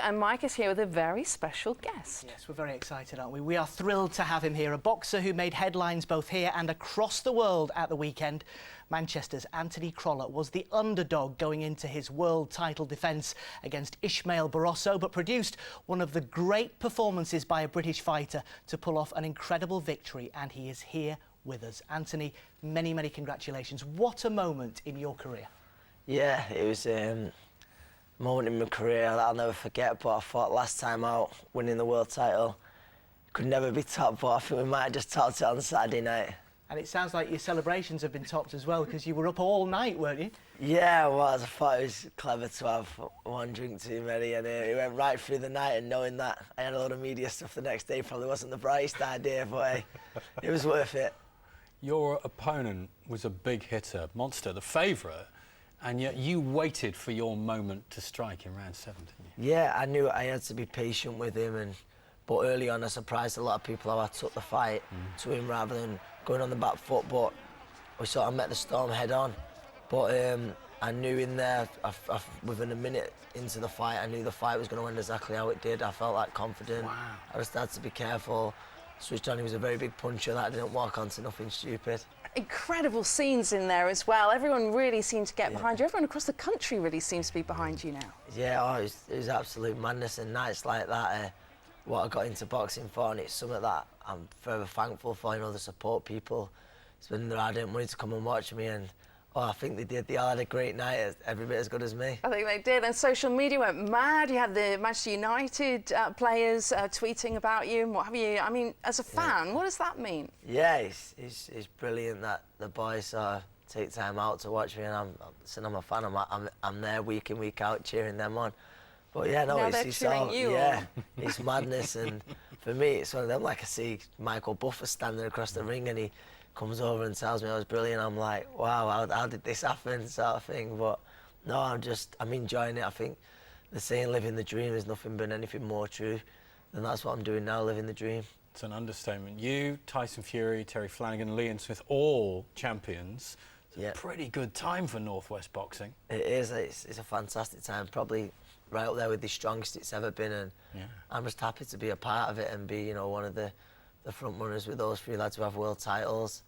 And Mike is here with a very special guest. Yes, we're very excited, aren't we? We are thrilled to have him here, a boxer who made headlines both here and across the world at the weekend. Manchester's Anthony Crolla was the underdog going into his world title defence against Barroso, but produced one of the great performances by a British fighter to pull off an incredible victory, and he is here with us. Anthony, many, many congratulations. What a moment in your career. Yeah, it was a moment in my career that I'll never forget, but I thought last time out, winning the world title could never be topped, but I think we might have just topped it on Saturday night. And it sounds like your celebrations have been topped as well, because you were up all night, weren't you? Yeah, I was. I thought it was clever to have one drink too many, and it went right through the night, and knowing that I had a lot of media stuff the next day probably wasn't the brightest idea, but hey, it was worth it. Your opponent was a big hitter, Monster, the favourite, and yet you waited for your moment to strike in round 7, didn't you? Yeah, I knew I had to be patient with him, but early on I surprised a lot of people how I took the fight to him rather than going on the back foot, but we sort of met the storm head on. But I knew in there, within a minute into the fight, I knew the fight was going to end exactly how it did. I felt like confident. Wow. I just had to be careful. Switched on, he was a very big puncher that I didn't walk onto nothing stupid. Incredible scenes in there as well. Everyone really seemed to get behind you. Everyone across the country really seems to be behind you now. Yeah, oh, it was absolute madness, and nights like that, what I got into boxing for, and it's something that I'm forever thankful for, you know, the support people. It's been that I didn't want to come and watch me, and I think they did. They all had a great night, every bit as good as me. I think they did, and social media went mad. You had the Manchester United players tweeting about you and what have you. I mean, as a fan, what does that mean? Yeah, it's brilliant that the boys take time out to watch me, and I'm a fan. I'm there week in, week out cheering them on. But yeah, no, now it's all, yeah, it's madness, and for me, it's one of them. Like I see Michael Buffer standing across the ring, and he comes over and tells me I was brilliant. I'm like, wow, how did this happen, sort of thing. But no, I'm enjoying it. I think the saying "living the dream" is nothing but anything more true, and that's what I'm doing now, living the dream. It's an understatement. You, Tyson Fury, Terry Flanagan, Lee and Smith, all champions. It's a pretty good time for Northwest boxing. It is. It's a fantastic time. Probably right up there with the strongest it's ever been, and I'm just happy to be a part of it and be, you know, one of the front runners with those three lads who have world titles.